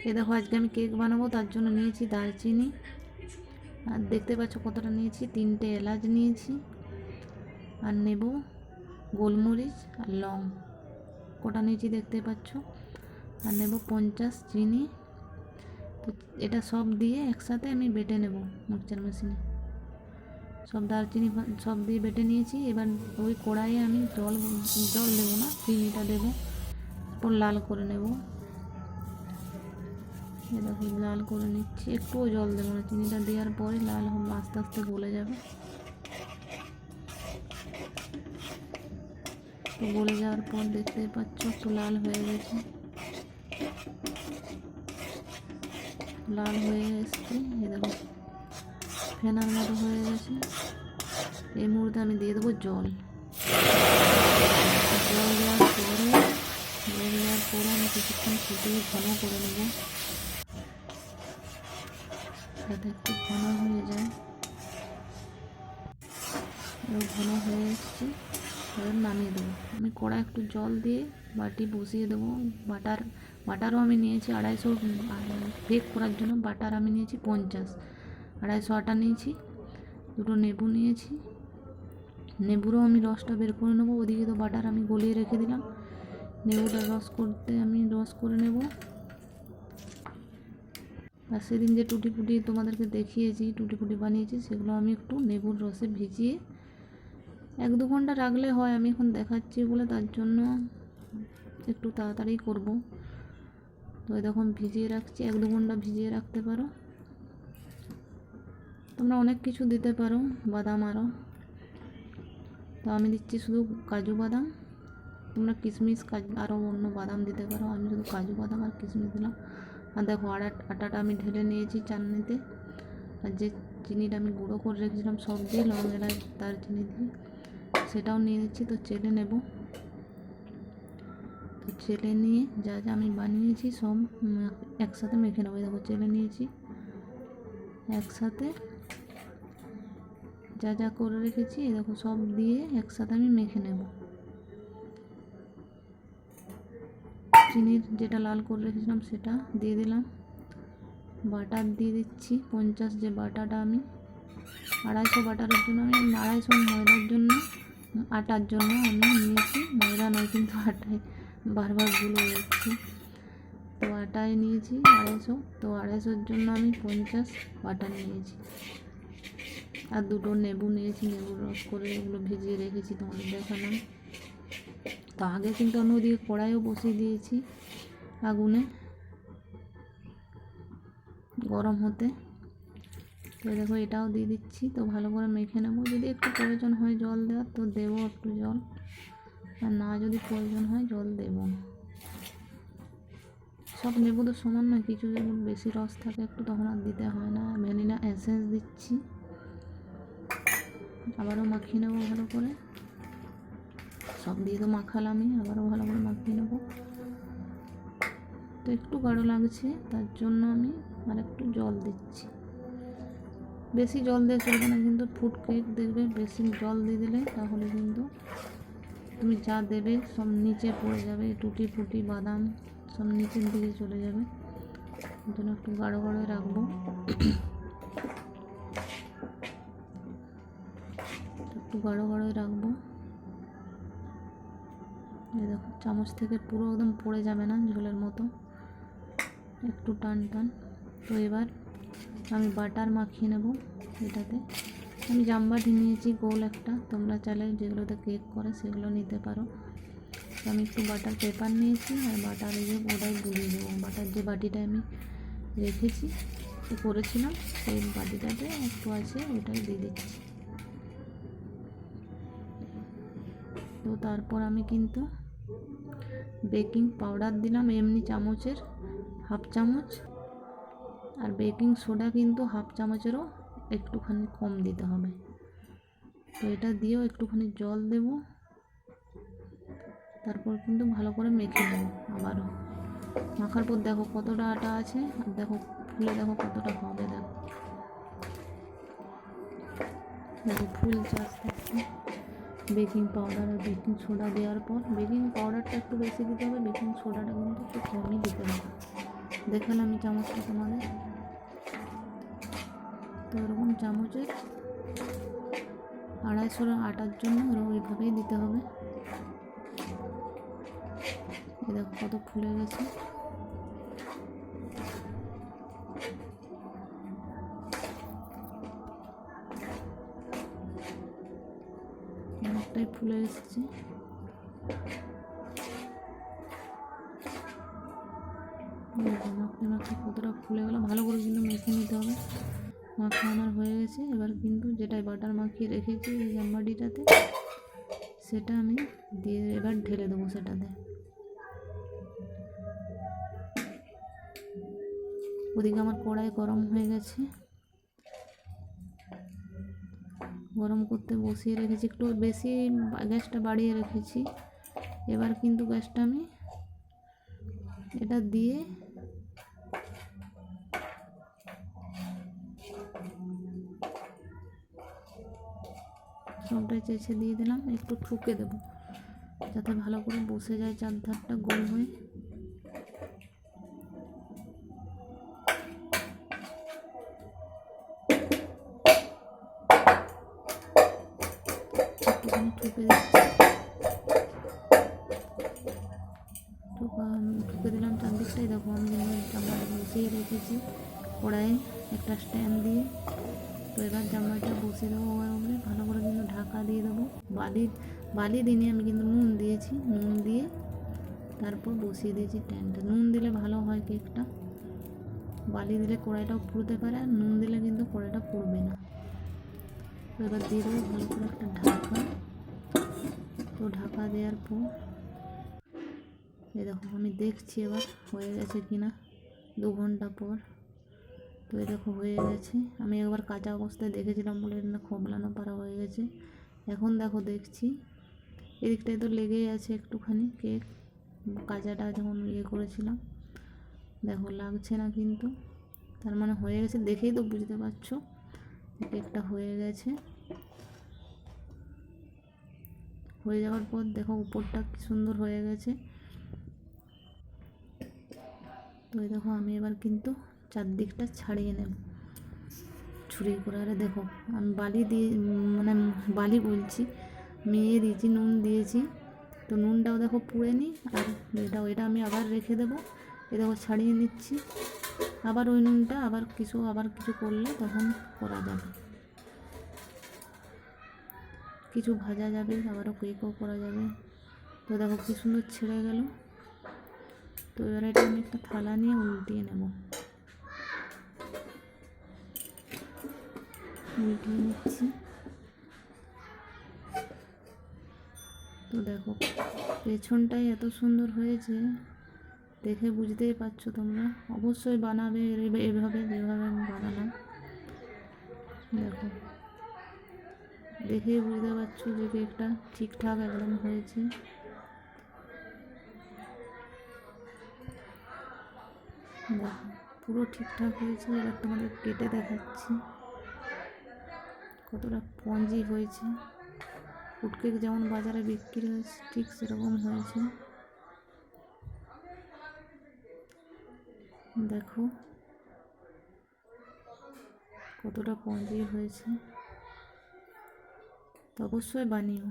এই দেখো আজকে আমি কেক বানাবো, তার জন্য নিয়েছি দারচিনি, আর দেখতে পাচ্ছ কতটা নিয়েছি, 3টে এলাচ নিয়েছি, আর নেব গোলমরিচ আর লং কটা নিয়েছি দেখতে পাচ্ছ, আর নেব 50 চিনি। তো এটা সব দিয়ে একসাথে আমি বেটে নেব মিক্সচার মেশিনে। সব দারচিনি সব দিয়ে বেটে নিয়েছি। এবার ওই কড়াইয়ে আমি জল দেবো না, চিনিটা দেবো, তারপর লাল করে নেব। দেখো লাল করে নিচ্ছি, একটুও জল দেবো না, চিনিটা দেওয়ার পরে লাল হবে, আস্তে আস্তে গলে যাবে। তো গলে যাওয়ার পর দেখতে পাচ্ছ একটু লাল হয়ে গেছে, লাল হয়ে এসছে, এ দেখো ফেনার মতো হয়ে গেছে। এই মুহূর্তে আমি দিয়ে দেবো জল। জল দেওয়ার পরে আমি কিছুক্ষণ ফুটিয়ে ঘন করে নেব, যাতে একটু ঘন হয়ে যায়। ঘন হয়ে এসছে, এবার নামিয়ে দেবো। আমি কড়া একটু জল দিয়ে বাটি বসিয়ে দেবো। বাটারও আমি নিয়েছি 250, বেক করার জন্য বাটার আমি নিয়েছি 50, 250 আটা নিয়েছি, 2টো লেবু নিয়েছি, লেবুরও আমি রসটা বের করে নেবো। ওদিকে তো বাটার আমি গলিয়ে রেখে দিলাম, লেবুটা রস করে নেব। আর সেদিন যে টুটি ফুটি তোমাদেরকে দেখিয়েছি, টুটি ফুটি বানিয়েছি, সেগুলো আমি একটু লেবুর রসে ভিজিয়ে 1-2 ঘন্টা রাখলে হয়। আমি এখন দেখাচ্ছি বলে তার জন্য একটু তাড়াতাড়ি করব। তো দেখুন ভিজিয়ে রাখছি, 1-2 ঘন্টা ভিজিয়ে রাখতে পারো। তোমরা অনেক কিছু দিতে পারো, বাদাম আরও। তো আমি দিচ্ছি শুধু কাজু বাদাম, তোমরা কিশমিশ আরও অন্য বাদাম দিতে পারো, আমি শুধু কাজু বাদাম আর কিশমিশ দিলাম। আর দেখো আটাটা আমি ঢেলে নিয়েছি চালনিতে, আর যে চিনিটা আমি গুঁড়ো করে রেখেছিলাম সব দিয়ে, লং এলাচ দারচিনি দিয়ে, সেটাও নিয়ে নিচ্ছি। তো চেলে নেব। তো চেলে নিয়ে যা যা আমি বানিয়েছি সব একসাথে মেখে নেবো। দেখো চেলে নিয়েছি, একসাথে যা যা করে রেখেছি দেখো সব দিয়ে একসাথে আমি মেখে নেব। চিনির যেটা লাল করে রেখেছিলাম সেটা দিয়ে দিলাম, বাটার দিয়ে দিচ্ছি 50, যে বাটাটা আমি 250 বাটারের জন্য, আমি 250 ময়দার জন্য, আটার জন্য আমি নিয়েছি, ময়দা নয় কিন্তু আটায় বারবার ভুলে যাচ্ছি। তো আটায় নিয়েছি 250, তো 250-র জন্য আমি 50 বাটার নিয়েছি, আর 2টো লেবু নিয়েছি, লেবুর রস করে এগুলো ভিজিয়ে রেখেছি, তোমাদের দেখালাম। তো আগে কিন্তু আমি ওদিকে কড়াইও বসিয়ে দিয়েছি আগুনে গরম হতে। তো দেখো এটাও দিয়ে দিচ্ছি। তো ভালো করে মেখে নেবো। যদি একটু প্রয়োজন হয় জল দেওয়ার তো দেবো একটু জল, আর না যদি প্রয়োজন হয় জল দেবো না। সব লেবু তো সমান নয়, কিছু যেমন বেশি রস থাকে একটু, তখন আর দিতে হয় না। ভ্যানিলা এসেন্স দিচ্ছি, আবারও মাখিয়ে নেবো ভালো করে। সব দিয়ে তো মাখালামই, আবারও ভালো করে মাখিয়ে নেবো। তো একটু গাঢ় লাগছে, তার জন্য আমি আর একটু জল দিচ্ছি। বেশি জল দিয়ে চলবে না কিন্তু, ফুড কেক দেখবে বেশি জল দিয়ে দিলে তাহলে কিন্তু তুমি যা দেবে সব নিচে পড়ে যাবে, টুটি ফুটি বাদাম সব নিচের দিকে চলে যাবে। ওই জন্য একটু গাঢ় গাঢ় রাখবো, একটু গাঢ় গাঢ় রাখবো। এই দেখো চামচ থেকে পুরো একদম পড়ে যাবে না, ঝোলের মতো একটু টান টান। তো এবার আমি বাটার মাখিয়ে নেব এটাতে। আমি জামবাটি নিয়েছি গোল একটা, তোমরা চাইলে যেগুলোতে কেক করে সেগুলো নিতে পারো। তো আমি একটু বাটার পেপার নিয়েছি, আর বাটার ওটাই গুলিয়ে দেবো। বাটার যে বাটিটা আমি রেখেছি করেছিলাম সেই বাটিটাতে একটু আছে, ওটাই দিয়ে দিচ্ছি। তো তারপর আমি কিন্তু বেকিং পাউডার দিলাম, এমনি চামচের 1/2 চামচ, আর বেকিং সোডা কিন্তু 1/2 চামচেরও একটুখানি কম দিতে হবে। তো এটা দিয়েও একটুখানি জল দেব, তারপর কিন্তু ভালো করে মেখে নেব। আবারও মাখার পর দেখো কতটা আটা আছে, আর দেখো ফুলে দেখো কতটা হবে। দেখো দেখো ফুলছে আস্তে আস্তে। বেকিং পাউডার আর বেকিং সোডা দেওয়ার পর, বেকিং পাউডারটা একটু বেশি দিতে হবে, বেকিং সোডাটা কিন্তু একটু কমই দিতে হবে। দেখালাম আমি চামচটা তোমাদের। তো ওরকম চামচের 250 আটার জন্য ওরকম এইভাবেই দিতে হবে। এই দেখো কত ফুলে গেছে। অনেকটাই ফুলে এসেছে। মাখতে মাখতে কতটা ফুলে গেল, ভালো করে কিন্তু মেখে নিতে হবে। মাখা আমার হয়ে গেছে। এবার কিন্তু যেটাই বাটার মাখিয়ে রেখেছি এই জামবাটিটাতে, সেটা আমি দিয়ে এবার ঢেলে দেবো সেটাতে। ওদিকে আমার কড়াই গরম হয়ে গেছে, গরম করতে বসিয়ে রেখেছি, একটু বেশি গ্যাসটা বাড়িয়ে রেখেছি। এবার কিন্তু গ্যাসটা আমি এটা দিয়ে সবটাই চেঁচে দিয়ে দিলাম। একটু ঠুকে দেবো যাতে ভালো করে বসে যায় চারধারটা গোল হয়ে। একটুখানি ঠুকে দিচ্ছি, ঠুকে দিলাম চারদিকটাই। দেখো আমি জামাটা বসিয়ে রেখেছি কড়াইয়ে একটা স্ট্যান্ড দিয়ে। তো এবার জামাটা বসিয়ে দেবো ওপরে, ভালো করে কিন্তু ঢাকা দিয়ে দেবো। বালি দিনে আমি কিন্তু নুন দিয়েছি, নুন দিয়ে তারপর বসিয়ে দিয়েছি স্ট্যান্ডটা। নুন দিলে ভালো হয় কেকটা, বালি দিলে কড়াইটাও পুড়তে পারে, আর নুন দিলে কিন্তু কড়াইটা পুড়বে না। তো এবার দিয়ে দেবো ভালো করে একটা ঢাকা। তো ঢাকা দেওয়ার পর এই দেখো আমি দেখছি এবার হয়ে গেছে কিনা 2 ঘন্টা পর। তো এই দেখো হয়ে গেছে। আমি একবার কাঁচা অবস্থায় দেখেছিলাম বলে এটা খোবলানো পারা হয়ে গেছে। এখন দেখো দেখছি এদিকটায় তো লেগেই আছে একটুখানি কেক, কাঁচাটা যখন করেছিলাম। দেখো লাগছে না কিন্তু, তার মানে হয়ে গেছে। দেখেই তো বুঝতে পারছো কেকটা হয়ে গেছে। হয়ে যাওয়ার পর দেখো উপরটা কি সুন্দর হয়ে গেছে। তো এই দেখো আমি এবার কিন্তু চারদিকটা ছাড়িয়ে নেব ছুরি করে। আরে দেখো আমি বালি দিয়ে মানে বালি বলছি, মেয়ে দিয়েছি, নুন দিয়েছি। তো নুনটাও দেখো পুড়ে নি। আর এটা আমি আবার রেখে দেবো। এ দেখো ছাড়িয়ে নিচ্ছি। আবার ওই নুনটা আবার কিছু করলে তখন করা যাবে, কিছু ভাজা যাবে, আবারও কেকও করা যাবে। তো দেখো কি সুন্দর ছেড়ে গেল। তো এবার এটা আমি একটা থালা নিয়ে উল্টিয়ে নেব, উল্টিয়ে নিচ্ছি। তো দেখো পেছনটাই এত সুন্দর হয়েছে, দেখে বুঝতেই পারছো তোমরা। অবশ্যই বানাবে এভাবে যেভাবে আমি বানালাম। দেখো দেখেই বুঝতে পারছো যে কেকটা ঠিকঠাক একদম হয়েছে। দেখো পুরো ঠিকঠাক হয়েছে। এবার তোমাদের কেটে দেখাচ্ছি কতটা স্পঞ্জি হয়েছে। ফুডকেক যেমন বাজারে বিক্রি হয়েছে ঠিক সেরকম হয়েছে। দেখো কতটা স্পঞ্জি হয়েছে। তো অবশ্যই বানিও।